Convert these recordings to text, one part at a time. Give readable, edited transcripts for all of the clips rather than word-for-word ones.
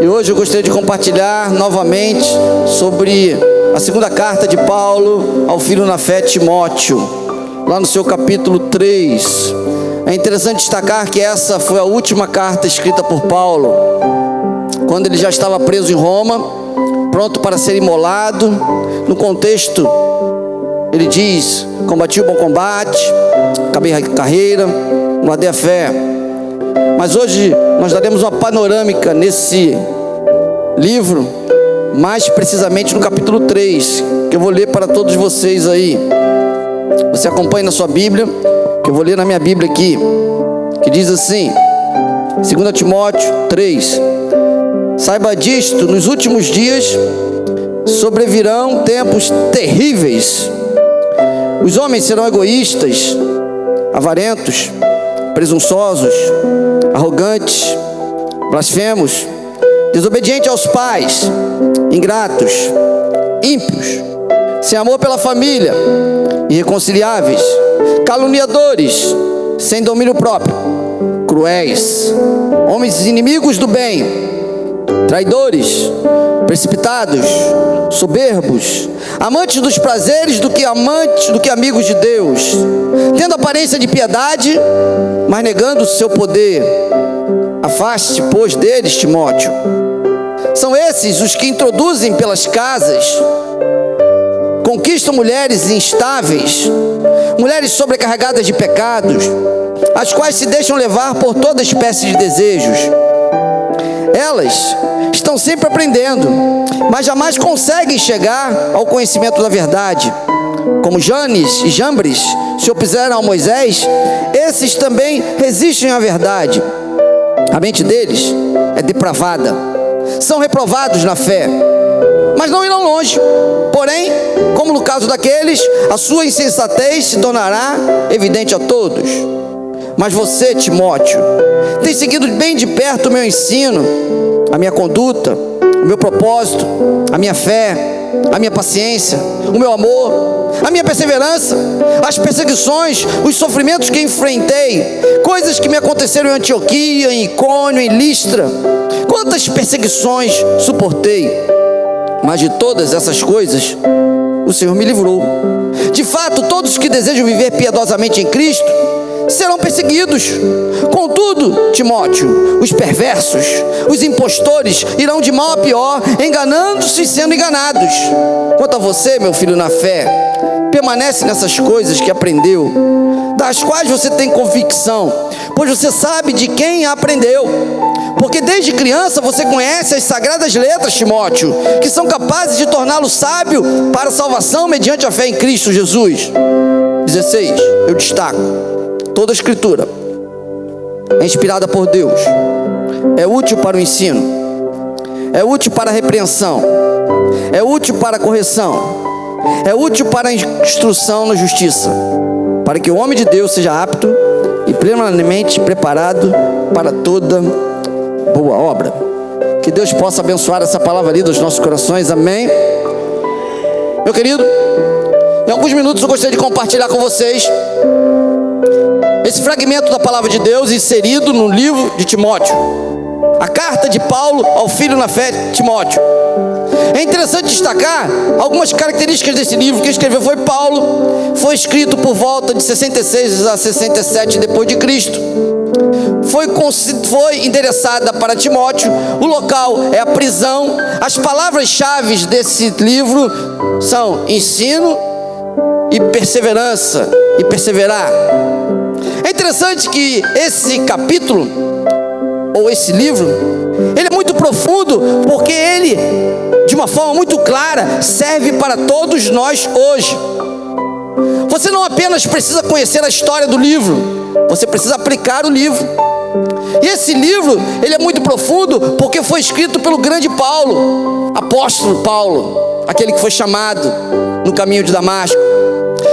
E hoje eu gostaria de compartilhar novamente sobre a segunda carta de Paulo ao filho na fé Timóteo, lá no seu capítulo 3. É interessante destacar que essa foi a última carta escrita por Paulo, quando ele já estava preso em Roma, pronto para ser imolado. No contexto, ele diz: combati o bom combate, acabei a carreira, guardei a fé. Mas hoje nós daremos uma panorâmica nesse livro, mais precisamente no capítulo 3, que eu vou ler para todos vocês aí. Você acompanha na sua Bíblia, que eu vou ler na minha Bíblia aqui, que diz assim, 2 Timóteo 3: saiba disto, nos últimos dias sobrevirão tempos terríveis. Os homens serão egoístas, avarentos, presunçosos, arrogantes, blasfemos, desobedientes aos pais, ingratos, ímpios, sem amor pela família, irreconciliáveis, caluniadores, sem domínio próprio, cruéis, homens inimigos do bem, traidores, precipitados, soberbos, amantes dos prazeres do que amigos de Deus, tendo aparência de piedade, mas negando o seu poder. Afaste-te, pois, deles, Timóteo. São esses os que introduzem pelas casas, conquistam mulheres instáveis, mulheres sobrecarregadas de pecados, as quais se deixam levar por toda espécie de desejos. Elas estão sempre aprendendo, mas jamais conseguem chegar ao conhecimento da verdade. Como Janes e Jambres se opuseram a Moisés, esses também resistem à verdade. A mente deles é depravada, são reprovados na fé, mas não irão longe. Porém, como no caso daqueles, a sua insensatez se tornará evidente a todos. Mas você, Timóteo, tem seguido bem de perto o meu ensino, a minha conduta, o meu propósito, a minha fé, a minha paciência, o meu amor, a minha perseverança, as perseguições, os sofrimentos que enfrentei, coisas que me aconteceram em Antioquia, em Icônio, em Listra. Quantas perseguições suportei, mas de todas essas coisas o Senhor me livrou. De fato, todos que desejam viver piedosamente em Cristo serão perseguidos. Contudo, Timóteo, os perversos, os impostores irão de mal a pior, enganando-se e sendo enganados. Quanto a você, meu filho na fé, permanece nessas coisas que aprendeu, das quais você tem convicção, pois você sabe de quem aprendeu. Porque desde criança você conhece as sagradas letras, Timóteo, que são capazes de torná-lo sábio para a salvação mediante a fé em Cristo Jesus. 16, eu destaco: toda a Escritura é inspirada por Deus, é útil para o ensino, é útil para a repreensão, é útil para a correção, é útil para a instrução na justiça, para que o homem de Deus seja apto e plenamente preparado para toda boa obra. Que Deus possa abençoar essa palavra ali dos nossos corações, amém? Meu querido, em alguns minutos eu gostaria de compartilhar com vocês esse fragmento da palavra de Deus inserido no livro de Timóteo, a carta de Paulo ao filho na fé Timóteo. É interessante destacar algumas características desse livro. Quem escreveu foi Paulo, foi escrito por volta de 66 a 67 depois de Cristo. Foi endereçada para Timóteo. O local é a prisão. As palavras-chave desse livro são ensino e perseverança e perseverar. É interessante que esse capítulo, ou esse livro, ele é muito profundo, porque ele, de uma forma muito clara, serve para todos nós hoje. Você não apenas precisa conhecer a história do livro, você precisa aplicar o livro. E esse livro, ele é muito profundo, porque foi escrito pelo grande Paulo, apóstolo Paulo, aquele que foi chamado no caminho de Damasco.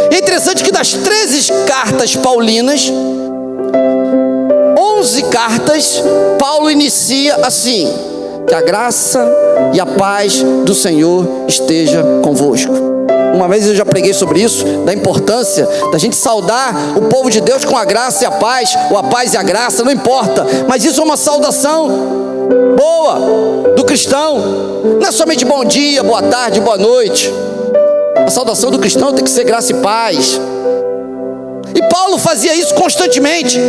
E é interessante que das 13 cartas paulinas, 11 cartas, Paulo inicia assim: que a graça e a paz do Senhor esteja convosco. Uma vez eu já preguei sobre isso, da importância da gente saudar o povo de Deus com a graça e a paz, ou a paz e a graça, não importa, mas isso é uma saudação boa, boa do cristão não é somente bom dia, boa tarde, boa noite. A saudação do cristão tem que ser graça e paz. E Paulo fazia isso constantemente.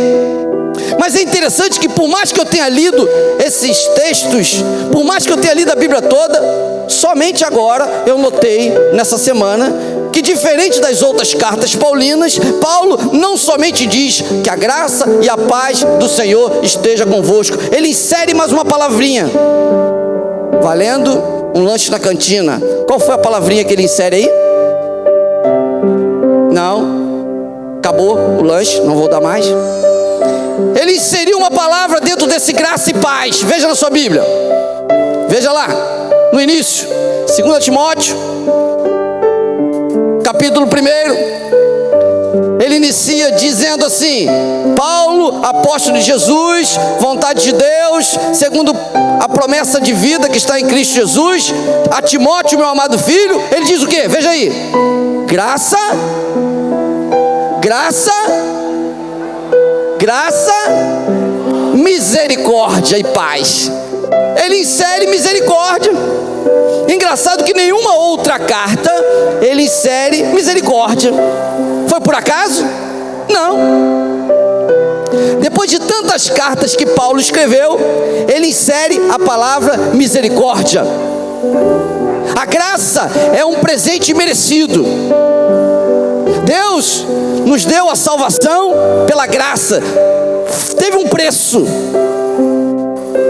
Mas é interessante que por mais que eu tenha lido esses textos, por mais que eu tenha lido a Bíblia toda, somente agora eu notei nessa semana que, diferente das outras cartas paulinas, Paulo não somente diz que a graça e a paz do Senhor esteja convosco, ele insere mais uma palavrinha, valendo um lanche na cantina. Qual foi a palavrinha que ele insere aí? Não, acabou o lanche, não vou dar mais. Ele inseriu uma palavra dentro desse graça e paz. Veja na sua Bíblia, veja lá, no início, 2 Timóteo, capítulo 1, ele inicia dizendo assim: Paulo, apóstolo de Jesus, vontade de Deus, segundo a promessa de vida que está em Cristo Jesus, a Timóteo, meu amado filho. Ele diz o quê? Veja aí: graça, misericórdia e paz. Ele insere misericórdia. Engraçado que nenhuma outra carta ele insere misericórdia. Foi por acaso? Não. Depois de tantas cartas que Paulo escreveu, ele insere a palavra misericórdia. A graça é um presente merecido. Deus nos deu a salvação pela graça. Teve um preço.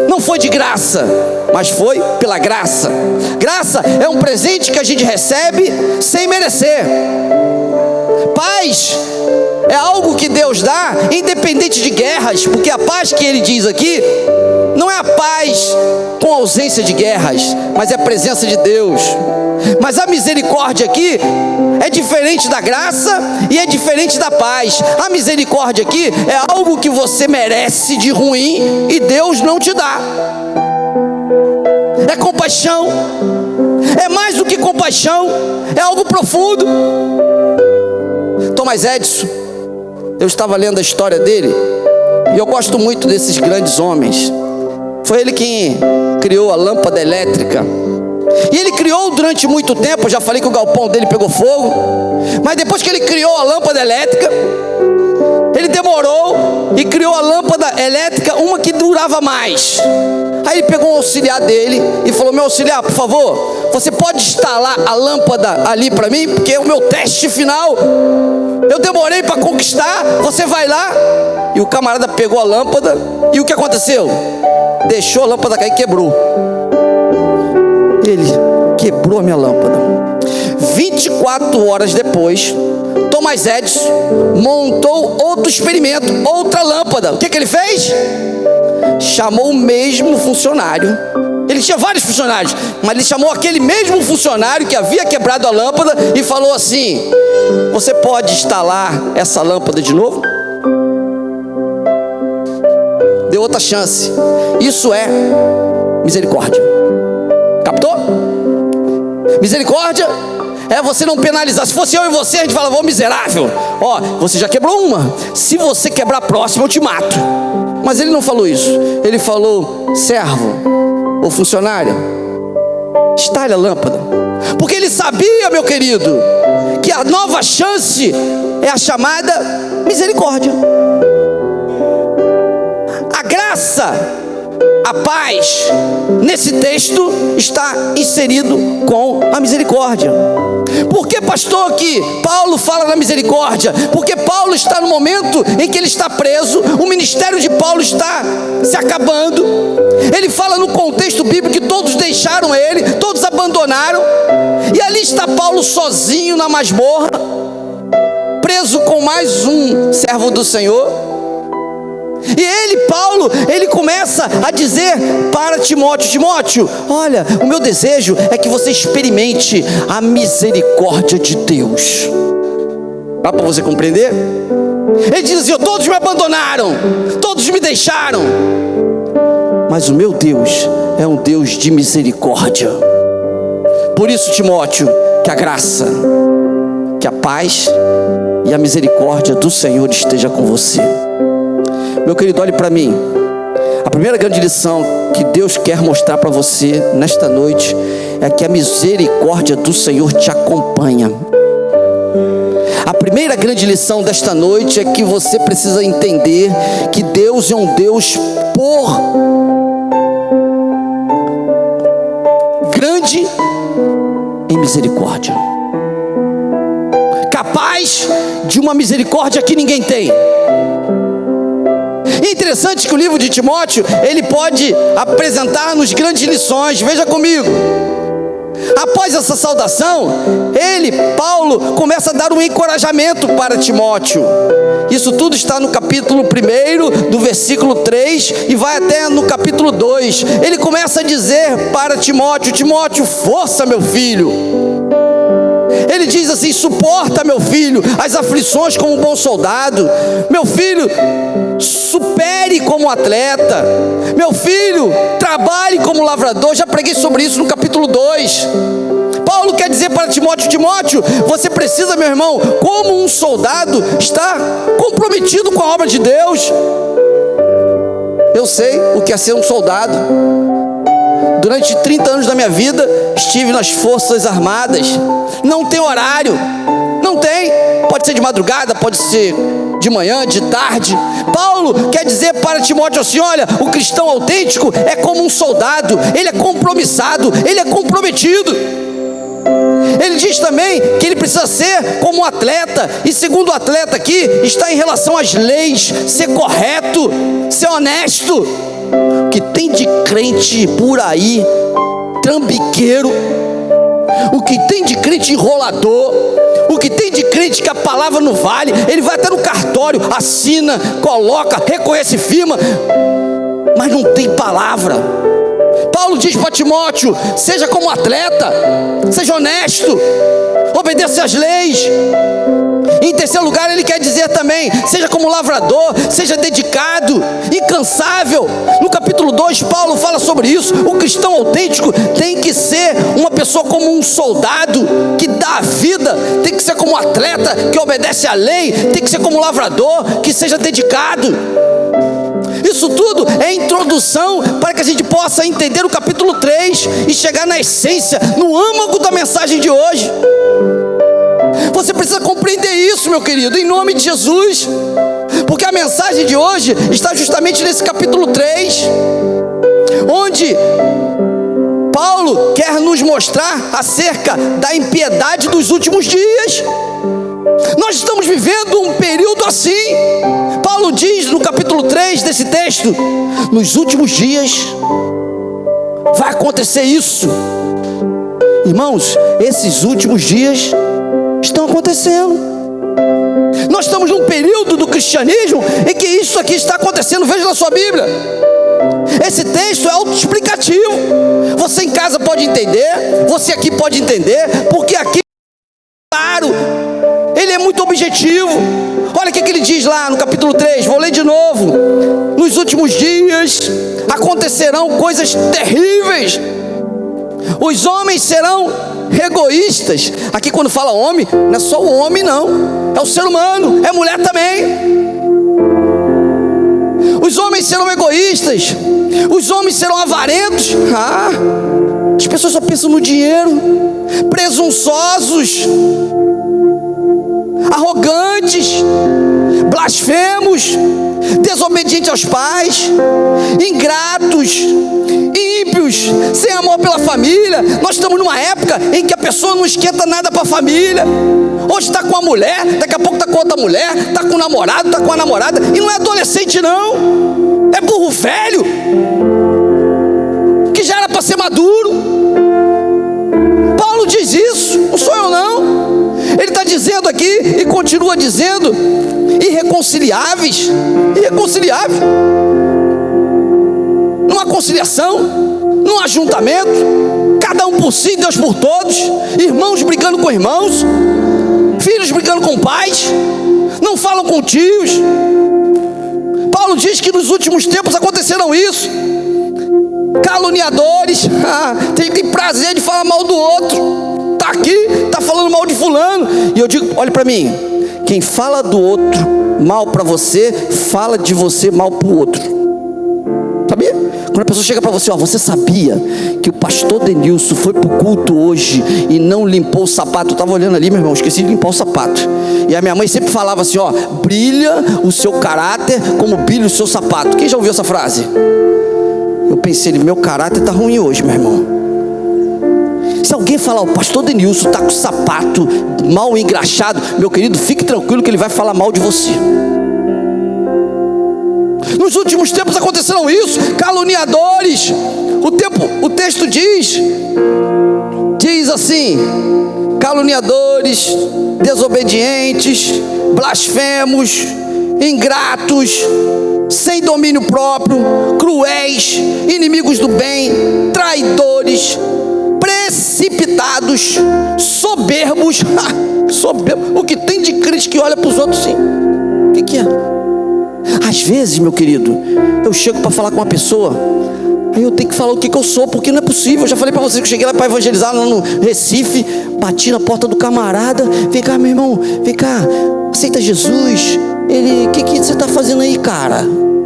Não foi de graça, mas foi pela graça. Graça é um presente que a gente recebe sem merecer. Paz é algo que Deus dá independente de guerras, porque a paz que ele diz aqui não é a paz com ausência de guerras, mas é a presença de Deus. Mas a misericórdia aqui é diferente da graça e é diferente da paz. A misericórdia aqui é algo que você merece de ruim e Deus não te dá. É compaixão. É mais do que compaixão, é algo profundo. Thomas Edison, eu estava lendo a história dele e eu gosto muito desses grandes homens. Foi ele quem criou a lâmpada elétrica. E ele criou durante muito tempo. Eu já falei que o galpão dele pegou fogo. Mas depois que ele criou a lâmpada elétrica, ele demorou e criou a lâmpada elétrica, uma que durava mais. Aí ele pegou um auxiliar dele e falou: meu auxiliar, por favor, você pode instalar a lâmpada ali para mim? Porque é o meu teste final. Eu demorei para conquistar, você vai lá. E o camarada pegou a lâmpada. E o que aconteceu? Deixou a lâmpada cair e quebrou. Ele quebrou a minha lâmpada. 24 horas depois, Thomas Edison montou outro experimento, outra lâmpada. O que ele fez? Chamou o mesmo funcionário. Ele tinha vários funcionários, mas ele chamou aquele mesmo funcionário que havia quebrado a lâmpada e falou assim: você pode instalar essa lâmpada de novo? Deu outra chance. Isso é misericórdia. Captou? Misericórdia é você não penalizar. Se fosse eu e você, a gente falava: ô miserável, ó, você já quebrou uma, se você quebrar a próxima eu te mato. Mas ele não falou isso. Ele falou: servo ou funcionário, instale a lâmpada. Porque ele sabia, meu querido, que a nova chance é a chamada misericórdia. A graça, a paz, nesse texto está inserido com a misericórdia. Por que, pastor, que Paulo fala na misericórdia? Porque Paulo está no momento em que ele está preso, o ministério de Paulo está se acabando. Ele fala no contexto bíblico que todos deixaram ele, todos abandonaram, e ali está Paulo sozinho na masmorra, preso com mais um servo do Senhor. E ele, Paulo, ele começa a dizer para Timóteo: Timóteo, olha, o meu desejo é que você experimente a misericórdia de Deus. Dá para você compreender? Ele diz assim: todos me abandonaram, todos me deixaram, mas o meu Deus é um Deus de misericórdia. Por isso, Timóteo, que a graça, que a paz e a misericórdia do Senhor esteja com você. Meu querido, olhe para mim. A primeira grande lição que Deus quer mostrar para você nesta noite é que a misericórdia do Senhor te acompanha. A primeira grande lição desta noite é que você precisa entender que Deus é um Deus grande em misericórdia, capaz de uma misericórdia que ninguém tem. É interessante que o livro de Timóteo, ele pode apresentar-nos grandes lições. Veja comigo. Após essa saudação, Paulo, começa a dar um encorajamento para Timóteo. Isso tudo está no capítulo 1, do versículo 3, e vai até no capítulo 2. Ele começa a dizer para Timóteo: Timóteo, força, meu filho. Ele diz assim: suporta, meu filho, as aflições como um bom soldado. Meu filho, supere como atleta. Meu filho, trabalhe como lavrador. Já preguei sobre isso no capítulo 2. Paulo quer dizer para Timóteo: Timóteo, você precisa, meu irmão, como um soldado, estar comprometido com a obra de Deus. Eu sei o que é ser um soldado. Durante 30 anos da minha vida, estive nas Forças Armadas. Não tem horário, não tem. Pode ser de madrugada, pode ser de manhã, de tarde. Paulo quer dizer para Timóteo assim: olha, o cristão autêntico é como um soldado. Ele é compromissado, ele é comprometido. Ele diz também que ele precisa ser como um atleta. E segundo o atleta aqui, está em relação às leis, ser correto, ser honesto. O que tem de crente por aí, trambiqueiro, o que tem de crente enrolador, o que tem de crente que a palavra não vale, ele vai até no cartório, assina, coloca, reconhece, firma, mas não tem palavra. Paulo diz para Timóteo: seja como atleta, seja honesto, obedeça às leis. Em terceiro lugar, ele quer dizer também: seja como lavrador, seja dedicado, incansável. No capítulo 2, Paulo fala sobre isso. O cristão autêntico tem que ser uma pessoa como um soldado, que dá a vida. Tem que ser como um atleta, que obedece à lei. Tem que ser como um lavrador, que seja dedicado. Isso tudo é introdução para que a gente possa entender o capítulo 3 e chegar na essência, no âmago da mensagem de hoje. Você precisa compreender isso, meu querido, em nome de Jesus, porque a mensagem de hoje está justamente nesse capítulo 3, onde Paulo quer nos mostrar acerca da impiedade dos últimos dias. Nós estamos vivendo um período assim. Paulo diz no capítulo 3 desse texto: nos últimos dias vai acontecer isso. Irmãos, esses últimos dias estão acontecendo. Nós estamos num período do cristianismo em que isso aqui está acontecendo. Veja na sua Bíblia. Esse texto é autoexplicativo. Você em casa pode entender, você aqui pode entender, porque aqui, claro, ele é muito objetivo. Olha o que ele diz lá no capítulo 3, vou ler de novo: nos últimos dias acontecerão coisas terríveis. Os homens serão egoístas. Aqui quando fala homem, não é só o homem não, é o ser humano, é mulher também. Os homens serão egoístas, os homens serão avarentos. As pessoas só pensam no dinheiro. Presunçosos, arrogantes, blasfemos, desobedientes aos pais, ingratos, ímpios, sem amor pela família. Nós estamos numa época em que a pessoa não esquenta nada para a família. Hoje está com a mulher, daqui a pouco está com outra mulher, está com o namorado, está com a namorada, e não é adolescente não, é burro velho, que já era para ser maduro. Paulo diz isso, não sou eu não. Ele está dizendo aqui e continua dizendo: irreconciliáveis. Irreconciliáveis. Não há conciliação, não há ajuntamento, cada um por si, Deus por todos. Irmãos brigando com irmãos, filhos brigando com pais, não falam com tios. Paulo diz que nos últimos tempos aconteceram isso. Caluniadores, tem prazer de falar mal do outro. Está aqui, está falando mal de fulano. E eu digo: olha para mim, quem fala do outro mal para você, fala de você mal para o outro. Sabia? Quando a pessoa chega para você, você sabia que o pastor Denilson foi para o culto hoje e não limpou o sapato? Eu estava olhando ali, meu irmão, esqueci de limpar o sapato. E a minha mãe sempre falava assim, brilha o seu caráter como brilha o seu sapato. Quem já ouviu essa frase? Eu pensei, meu caráter está ruim hoje, meu irmão. Se alguém falar, o pastor Denilson está com o sapato mal engraxado, meu querido, fique tranquilo que ele vai falar mal de você. Nos últimos tempos aconteceram isso, caluniadores. O texto diz assim: caluniadores, desobedientes, blasfemos, ingratos, sem domínio próprio, cruéis, inimigos do bem, traidores, precipitados, soberbos. O que tem de crente que olha para os outros assim? O que é? Às vezes, meu querido, eu chego para falar com uma pessoa, aí eu tenho que falar o que eu sou, porque não é possível. Eu já falei para você que eu cheguei lá para evangelizar lá no Recife, bati na porta do camarada, vem cá, meu irmão, vem cá, aceita Jesus. Ele, o que você está fazendo aí, cara?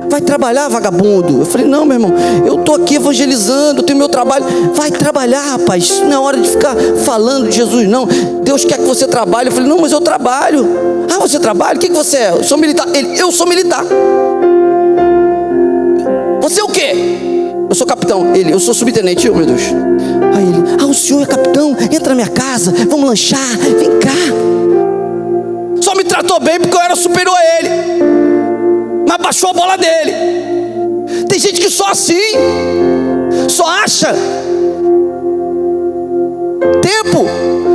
Vai trabalhar, vagabundo? Eu falei, não, meu irmão, eu estou aqui evangelizando, eu tenho meu trabalho. Vai trabalhar, rapaz, isso não é hora de ficar falando de Jesus, não. Deus quer que você trabalhe. Eu falei, não, mas eu trabalho. Ah, você trabalha? O que você é? Eu sou militar. Ele, eu sou militar. Você é o quê? Eu sou capitão. Ele, eu sou subtenente. Eu, meu Deus. Aí ele, o senhor é capitão? Entra na minha casa, vamos lanchar, vem cá. Só me tratou bem porque eu era superior a ele, mas baixou a bola dele. Tem gente que só assim, só acha tempo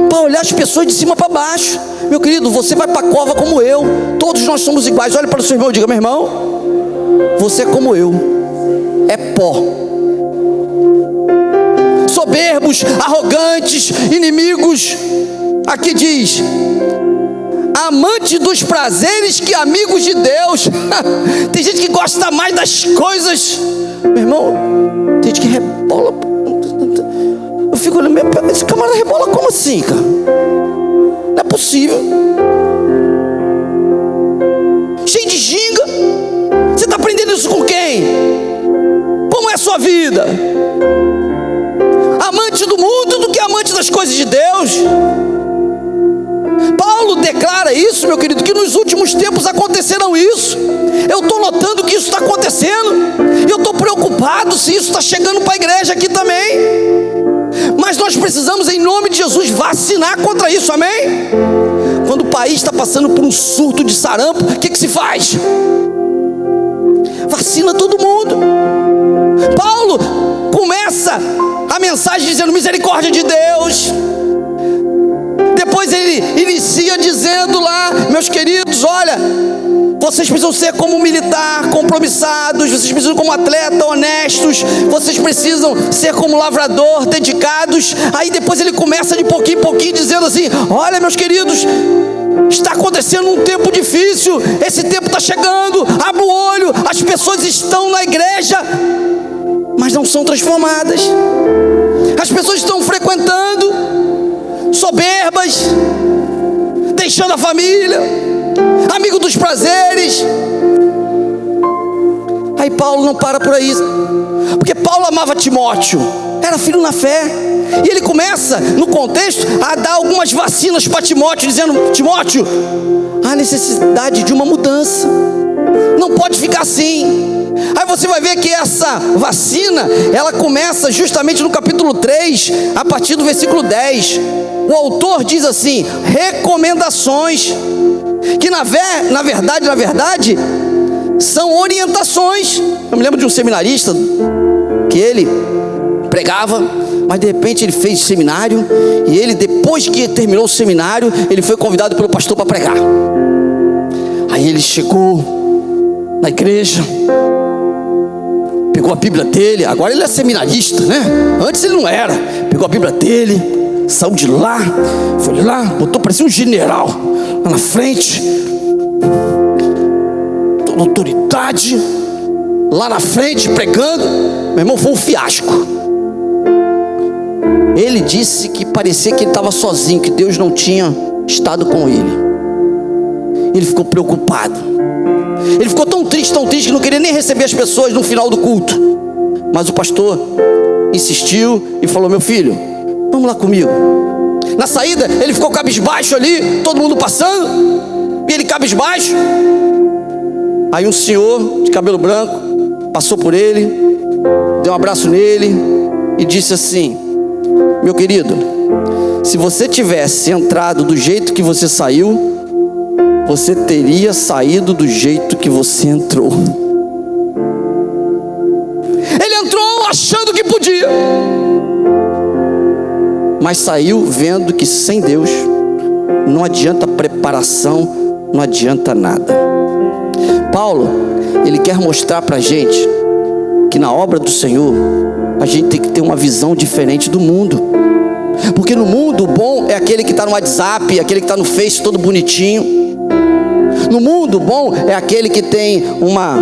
para olhar as pessoas de cima para baixo. Meu querido, você vai para a cova como eu. Todos nós somos iguais. Olha para o seu irmão e diga, meu irmão, você é como eu, é pó. Soberbos, arrogantes, inimigos. Aqui diz, amante dos prazeres que amigos de Deus. Tem gente que gosta mais das coisas. Meu irmão, tem gente que rebola. Eu fico olhando, esse camarada rebola como assim, cara? Não é possível. Cheio de ginga. Você está aprendendo isso com quem? Como é a sua vida? Amante do mundo do que amante das coisas de Deus. Paulo declara isso, meu querido, que nos últimos tempos aconteceram isso. Eu estou notando que isso está acontecendo. E eu estou preocupado se isso está chegando para a igreja aqui também. Mas nós precisamos, em nome de Jesus, vacinar contra isso, amém? Quando o país está passando por um surto de sarampo, o que se faz? Vacina todo mundo. Paulo começa a mensagem dizendo misericórdia de Deus. Depois ele inicia dizendo lá, meus queridos, olha, vocês precisam ser como militar, compromissados, vocês precisam como atleta, honestos, vocês precisam ser como lavrador, dedicados. Aí depois ele começa de pouquinho em pouquinho dizendo assim, olha, meus queridos, está acontecendo um tempo difícil, esse tempo está chegando, abre o olho, as pessoas estão na igreja, mas não são transformadas. As pessoas estão frequentando, soberbas, deixando a família, amigo dos prazeres. Aí Paulo não para por aí, porque Paulo amava Timóteo, era filho na fé, e ele começa no contexto a dar algumas vacinas para Timóteo, dizendo, Timóteo, há necessidade de uma mudança, não pode ficar assim. Aí você vai ver que essa vacina, ela começa justamente no capítulo 3, a partir do versículo 10. O autor diz assim, recomendações, que na verdade, são orientações. Eu me lembro de um seminarista, que ele pregava, mas de repente ele fez seminário, e ele, depois que terminou o seminário, ele foi convidado pelo pastor para pregar. Aí ele chegou na igreja, pegou a Bíblia dele, agora ele é seminarista, né? Antes ele não era. Pegou a Bíblia dele, saiu de lá, foi lá, botou, parecia um general lá na frente, toda autoridade lá na frente pregando. Meu irmão, foi um fiasco. Ele disse que parecia que ele estava sozinho, que Deus não tinha estado com ele. Ele ficou preocupado. Ele ficou tão triste tão triste que não queria nem receber as pessoas no final do culto. Mas o pastor insistiu e falou: meu filho, vamos lá comigo. Na saída ele ficou cabisbaixo ali, todo mundo passando, e ele cabisbaixo. Aí um senhor de cabelo branco passou por ele, deu um abraço nele e disse assim: meu querido, se você tivesse entrado do jeito que você saiu, você teria saído do jeito que você entrou. Ele entrou achando que podia, mas saiu vendo que sem Deus não adianta preparação, não adianta nada. Paulo, ele quer mostrar pra gente que na obra do Senhor a gente tem que ter uma visão diferente do mundo. Porque no mundo o bom é aquele que está no WhatsApp, aquele que está no Face todo bonitinho. No mundo o bom é aquele que tem uma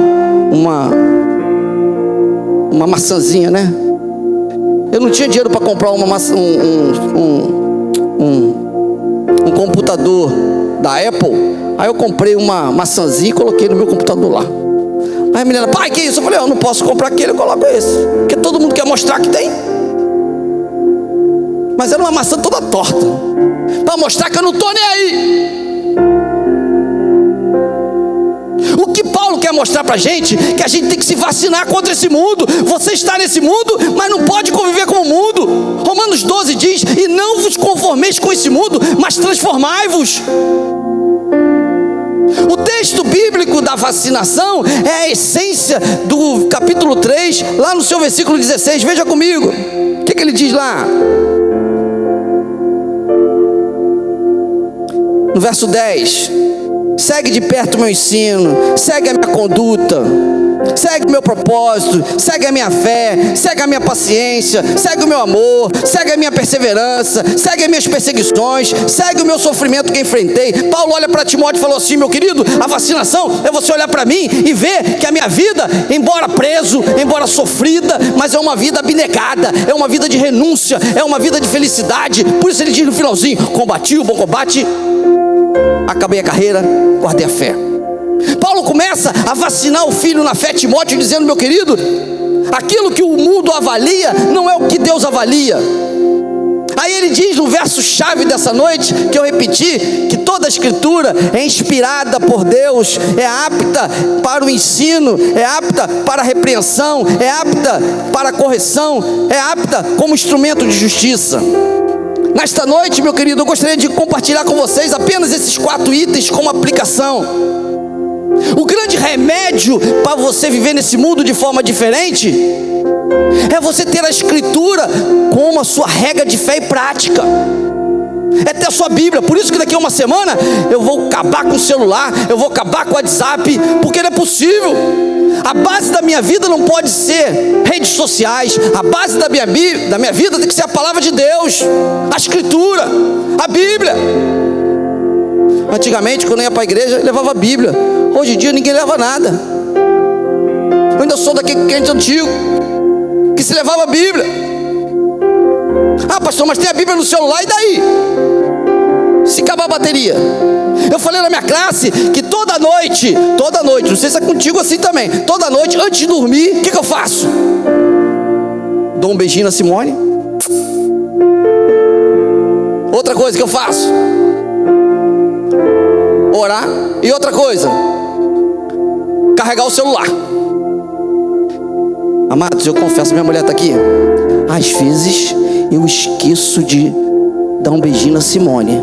maçãzinha, né? Eu não tinha dinheiro para comprar um computador da Apple. Aí eu comprei uma maçãzinha e coloquei no meu computador lá. Aí a menina: pai, que isso? Eu falei: eu não posso comprar aquele, eu coloco esse, porque todo mundo quer mostrar que tem. Mas era uma maçã toda torta, para mostrar que eu não estou nem aí. O que Paulo quer mostrar para a gente? Que a gente tem que se vacinar contra esse mundo. Você está nesse mundo, mas não pode conviver com o mundo. Romanos 12 diz: e não vos conformeis com esse mundo, mas transformai-vos. O texto bíblico da vacinação é a essência do capítulo 3, lá no seu versículo 16. Veja comigo, o que ele diz lá? No verso 10: segue de perto o meu ensino, segue a minha conduta, segue o meu propósito, segue a minha fé, segue a minha paciência, segue o meu amor, segue a minha perseverança, segue as minhas perseguições, segue o meu sofrimento que enfrentei. Paulo olha para Timóteo e falou assim: meu querido, a vacinação é você olhar para mim e ver que a minha vida, embora preso, embora sofrida, mas é uma vida abnegada, é uma vida de renúncia, é uma vida de felicidade. Por isso ele diz no finalzinho: combati o bom combate, acabei a carreira, guardei a fé. Paulo começa a vacinar o filho na fé, Timóteo, dizendo: meu querido, aquilo que o mundo avalia não é o que Deus avalia. Aí ele diz no verso chave dessa noite, que eu repeti, que toda a escritura é inspirada por Deus, é apta para o ensino, é apta para a repreensão, é apta para a correção, é apta como instrumento de justiça. Nesta noite, meu querido, eu gostaria de compartilhar com vocês apenas esses 4 itens como aplicação. O grande remédio para você viver nesse mundo de forma diferente é você ter a escritura como a sua regra de fé e prática. É ter a sua Bíblia. Por isso que daqui a uma semana eu vou acabar com o celular, eu vou acabar com o WhatsApp, porque não é possível. A base da minha vida não pode ser redes sociais. A base da minha vida tem que ser a palavra de Deus, a escritura, a Bíblia. Antigamente, quando eu ia para a igreja, eu levava a Bíblia. Hoje em dia ninguém leva nada. Eu ainda sou daquele crente antigo que se levava a Bíblia. Ah, pastor, mas tem a Bíblia no celular, e daí? Se acabar a bateria. Eu falei na minha classe que toda noite, não sei se é contigo assim também, toda noite, antes de dormir, o que eu faço? Dou um beijinho na Simone. Outra coisa que eu faço: orar. E outra coisa: carregar o celular. Amados, eu confesso, minha mulher está aqui. Às vezes eu esqueço de dar um beijinho na Simone,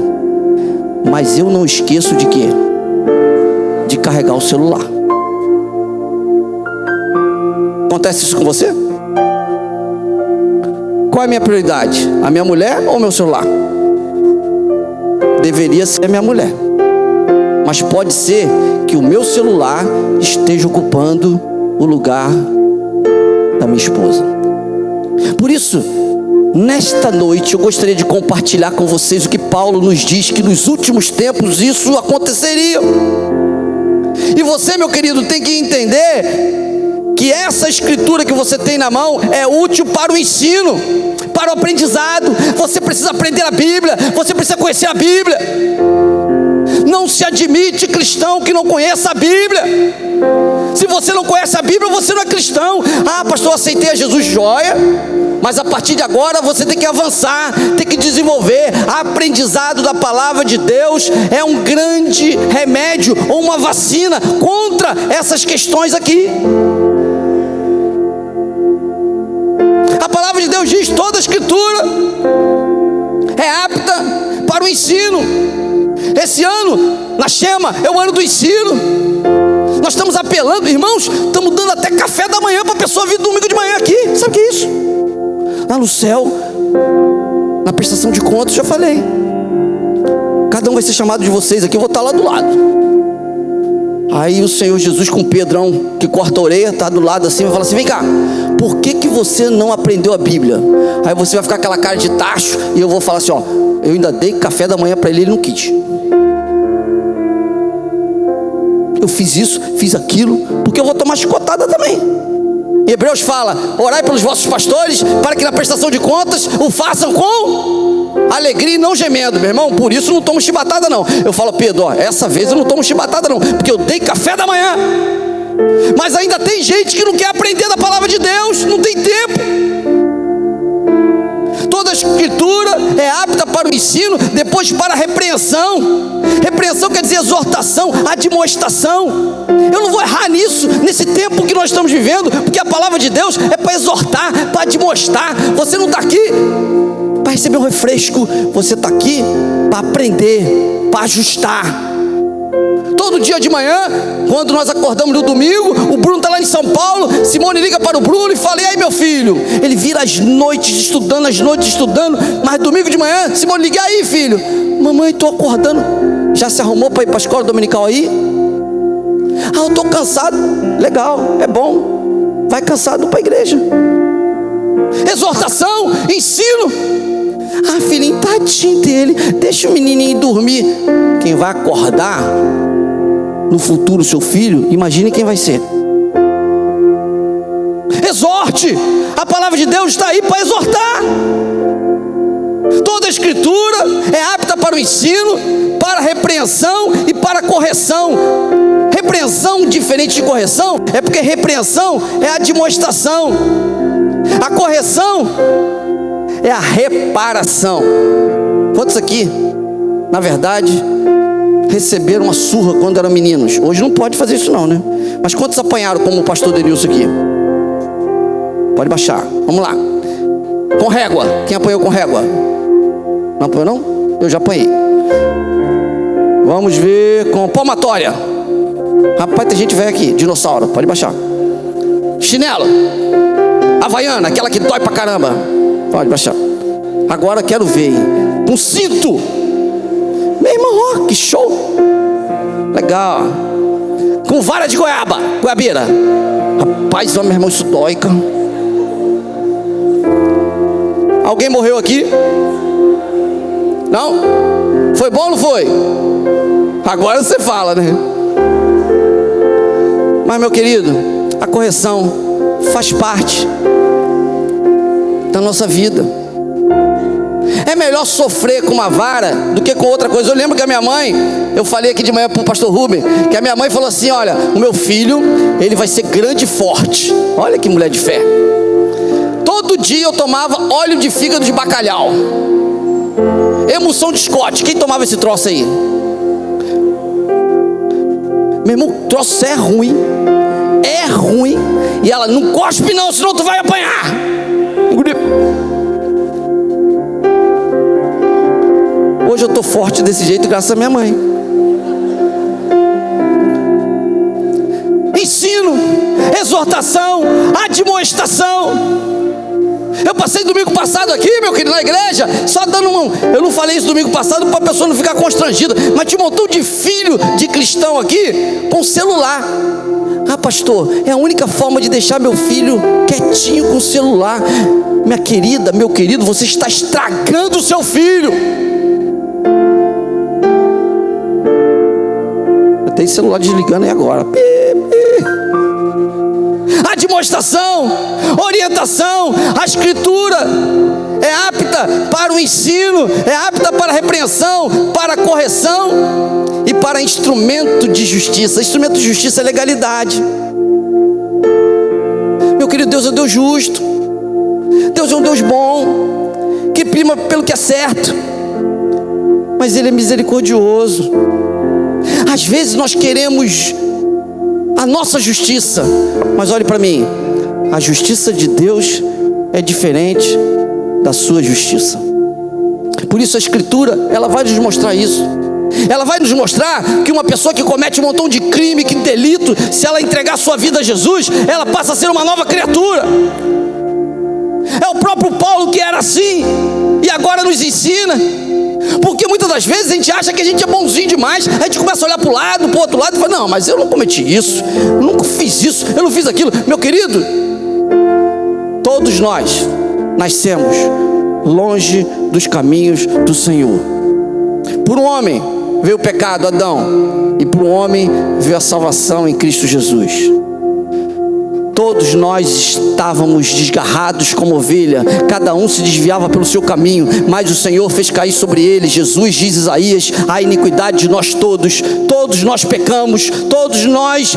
mas eu não esqueço de quê? De carregar o celular. Acontece isso com você? Qual é a minha prioridade? A minha mulher ou o meu celular? Deveria ser a minha mulher, mas pode ser que o meu celular esteja ocupando o lugar da minha esposa. Por isso, nesta noite eu gostaria de compartilhar com vocês o que Paulo nos diz, que nos últimos tempos isso aconteceria. E você, meu querido, tem que entender que essa escritura que você tem na mão é útil para o ensino, para o aprendizado. Você precisa aprender a Bíblia, você precisa conhecer a Bíblia. Não se admite cristão que não conheça a Bíblia. Se você não conhece a Bíblia, você não é cristão. Ah, pastor, eu aceitei a Jesus, joia. Mas a partir de agora você tem que avançar, tem que desenvolver. Aprendizado da palavra de Deus é um grande remédio ou uma vacina contra essas questões aqui. A palavra de Deus diz: toda a escritura é apta para o ensino. Esse ano, na Chema, é o ano do ensino. Nós estamos apelando, irmãos, estamos dando até café da manhã para a pessoa vir domingo de manhã aqui. Sabe o que é isso? Lá no céu, na prestação de contas, já falei, cada um vai ser chamado de vocês aqui, eu vou estar lá do lado. Aí o Senhor Jesus com Pedrão, que corta a orelha, está do lado assim, vai falar assim: vem cá, por que você não aprendeu a Bíblia? Aí você vai ficar com aquela cara de tacho, e eu vou falar assim: ó, eu ainda dei café da manhã para ele não quis. Eu fiz isso, fiz aquilo, porque eu vou tomar chicotada também. Em Hebreus fala: orai pelos vossos pastores, para que na prestação de contas o façam com alegria e não gemendo. Meu irmão, por isso não tomo chibatada não. Eu falo: Pedro, ó, essa vez eu não tomo chibatada não, porque eu dei café da manhã. Mas ainda tem gente que não quer aprender da palavra de Deus, não tem tempo. Toda a escritura é apta para o ensino, depois para a repreensão. Repreensão quer dizer exortação, admoestação. Eu não vou errar nisso, nesse tempo que nós estamos vivendo, porque a palavra de Deus é para exortar, para admoestar. Você não está aqui para receber um refresco, você está aqui para aprender, para ajustar. Todo dia de manhã, quando nós acordamos no domingo, o Bruno está lá em São Paulo, Simone liga para o Bruno e fala: e aí, meu filho? Ele vira as noites estudando, mas domingo de manhã, Simone liga: e aí, filho? Mamãe, estou acordando. Já se arrumou para ir para a escola dominical aí? Ah, eu estou cansado. Legal, é bom. Vai cansado para a igreja. Exortação, ensino. Ah, filhinho, tadinho dele, deixa o menininho dormir. Quem vai acordar no futuro seu filho, imagine quem vai ser. Exorte. A palavra de Deus está aí para exortar. Toda a escritura é apta para o ensino, para a repreensão e para a correção. Repreensão diferente de correção, é porque repreensão é a admoestação. A correção é a reparação. Quantos aqui, na verdade, receberam uma surra quando eram meninos? Hoje não pode fazer isso não, né? Mas quantos apanharam como o pastor Denilson aqui? Pode baixar, vamos lá. Com régua, quem apanhou com régua? Não apanhou não? Eu já apanhei. Vamos ver com palmatória. Rapaz, tem gente velha aqui. Dinossauro, pode baixar. Chinelo, havaiana, aquela que dói pra caramba, pode baixar. Agora quero ver com cinto. Meu irmão, ó, que show. Legal. Com vara de goiaba, goiabeira. Rapaz, ó, meu irmão, isso dói, cara. Alguém morreu aqui? Não? Foi bom ou não foi? Agora você fala, né? Mas, meu querido, a correção faz parte da nossa vida. É melhor sofrer com uma vara do que com outra coisa. Eu lembro que a minha mãe, eu falei aqui de manhã para o pastor Rubem, que a minha mãe falou assim: olha, o meu filho, ele vai ser grande e forte. Olha que mulher de fé. Todo dia eu tomava óleo de fígado de bacalhau, emulsão de Scott. Quem tomava esse troço aí? Meu irmão, o troço é ruim. É ruim. E ela: não cospe não, senão tu vai apanhar. Hoje eu estou forte desse jeito graças à minha mãe. Ensino, exortação, admoestação. Eu passei domingo passado aqui, meu querido, na igreja, só dando eu não falei isso domingo passado para a pessoa não ficar constrangida, mas tinha um montão de filho de cristão aqui com celular. Ah, pastor, é a única forma de deixar meu filho quietinho com o celular. Minha querida, meu querido, você está estragando o seu filho. Eu tenho celular desligando aí agora. Admoestação, orientação. A escritura é apta para o ensino, é apta para a repreensão, para a correção e para instrumento de justiça. Instrumento de justiça é legalidade. querido, Deus é um Deus justo. Deus é um Deus bom, que prima pelo que é certo, mas Ele é misericordioso. Às vezes nós queremos a nossa justiça, mas olhe para mim, a justiça de Deus é diferente da sua justiça. Por isso a Escritura, ela vai nos mostrar isso. Ela vai nos mostrar que uma pessoa que comete um montão de crime, que delito, se ela entregar sua vida a Jesus, ela passa a ser uma nova criatura. É o próprio Paulo que era assim, e agora nos ensina. Porque muitas das vezes a gente acha que a gente é bonzinho demais. A gente começa a olhar para o lado, para o outro lado, e fala: não, mas eu não cometi isso, eu nunca fiz isso, eu não fiz aquilo. Meu querido, todos nós nascemos longe dos caminhos do Senhor. Por um homem veio o pecado, Adão, e por um homem veio a salvação em Cristo Jesus. Todos nós estávamos desgarrados como ovelha, cada um se desviava pelo seu caminho, mas o Senhor fez cair sobre ele. Jesus, diz Isaías, a iniquidade de nós todos nós pecamos, todos nós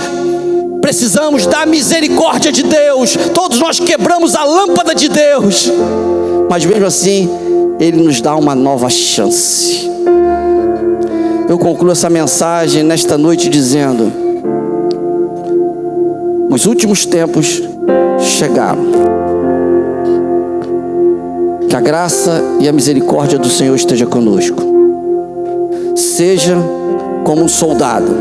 precisamos da misericórdia de Deus, todos nós quebramos a lâmpada de Deus, mas mesmo assim, Ele nos dá uma nova chance. Eu concluo essa mensagem nesta noite dizendo: os últimos tempos chegaram. Que a graça e a misericórdia do Senhor esteja conosco. Seja como um soldado,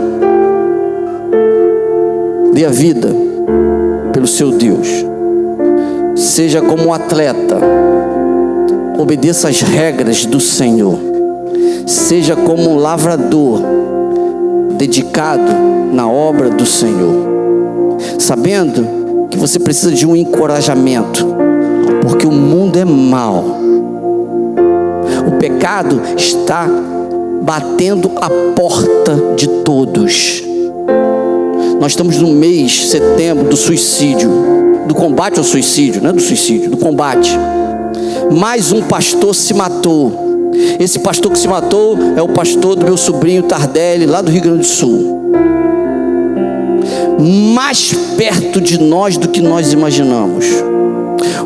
dê a vida pelo seu Deus. Seja como um atleta, obedeça às regras do Senhor. Seja como um lavrador, dedicado na obra do Senhor, sabendo que você precisa de um encorajamento, porque o mundo é mau. O pecado está batendo a porta de todos. Nós estamos no mês, setembro, do suicídio, do combate ao suicídio, não é do suicídio, do combate. Mais um pastor se matou. Esse pastor que se matou é o pastor do meu sobrinho Tardelli, lá do Rio Grande do Sul. Mais perto de nós do que nós imaginamos.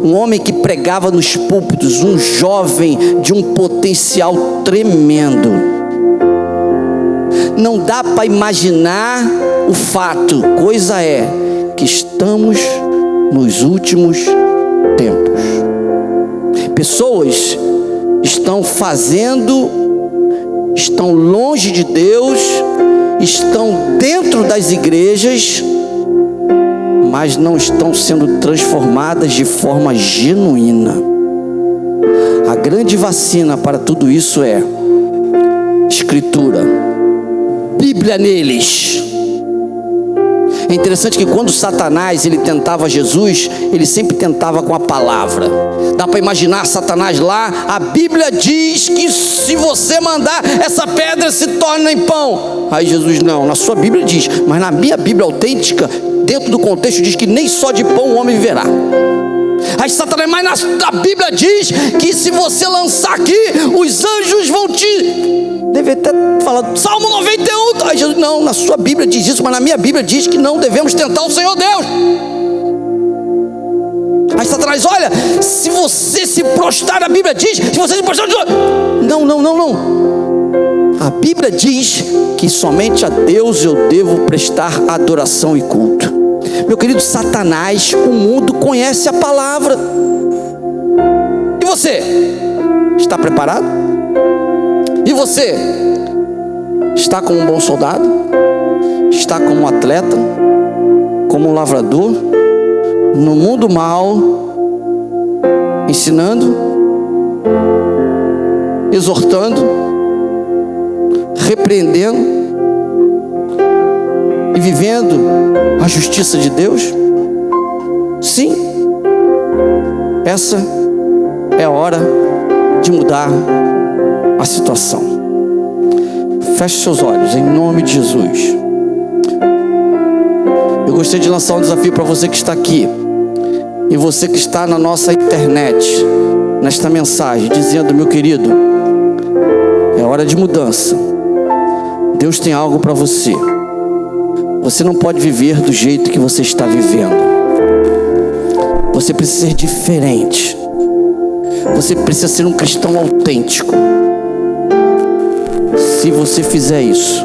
Um homem que pregava nos púlpitos, um jovem de um potencial tremendo. Não dá para imaginar o fato, coisa é que estamos nos últimos tempos. Pessoas estão estão longe de Deus, estão dentro das igrejas, mas não estão sendo transformadas de forma genuína. A grande vacina para tudo isso é Escritura, Bíblia neles. É interessante que quando Satanás ele tentava Jesus, ele sempre tentava com a palavra. Dá para imaginar Satanás lá. A Bíblia diz que se você mandar, essa pedra se torna em pão. Aí Jesus: não, na sua Bíblia diz, mas na minha Bíblia autêntica, dentro do contexto, diz que nem só de pão o homem viverá. Aí Satanás: mas na Bíblia diz que se você lançar aqui, os anjos vão te... Deve ter falado Salmo 91. Aí Jesus: não, na sua Bíblia diz isso, mas na minha Bíblia diz que não devemos tentar o Senhor Deus. Aí Satanás: olha, se você se prostrar, a Bíblia diz, se você se prostrar, não. A Bíblia diz que somente a Deus eu devo prestar adoração e culto. Meu querido, Satanás, o mundo conhece a palavra. E você? Está preparado? E você? Está como um bom soldado? Está como um atleta? Como um lavrador? No mundo mal, ensinando, exortando, repreendendo e vivendo a justiça de Deus? Sim, essa é a hora de mudar a situação. Feche seus olhos em nome de Jesus. Eu gostaria de lançar um desafio para você que está aqui e você que está na nossa internet, nesta mensagem, dizendo: meu querido, é hora de mudança. Deus tem algo para você. Você não pode viver do jeito que você está vivendo. Você precisa ser diferente. Você precisa ser um cristão autêntico. Se você fizer isso,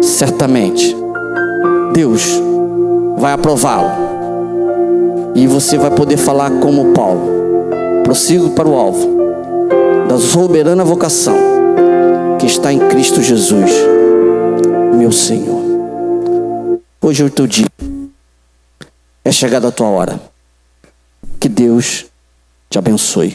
certamente Deus vai aprová-lo. E você vai poder falar como Paulo: prossigo para o alvo da soberana vocação que está em Cristo Jesus, meu Senhor. Hoje é o teu dia. É chegada a tua hora. Que Deus te abençoe.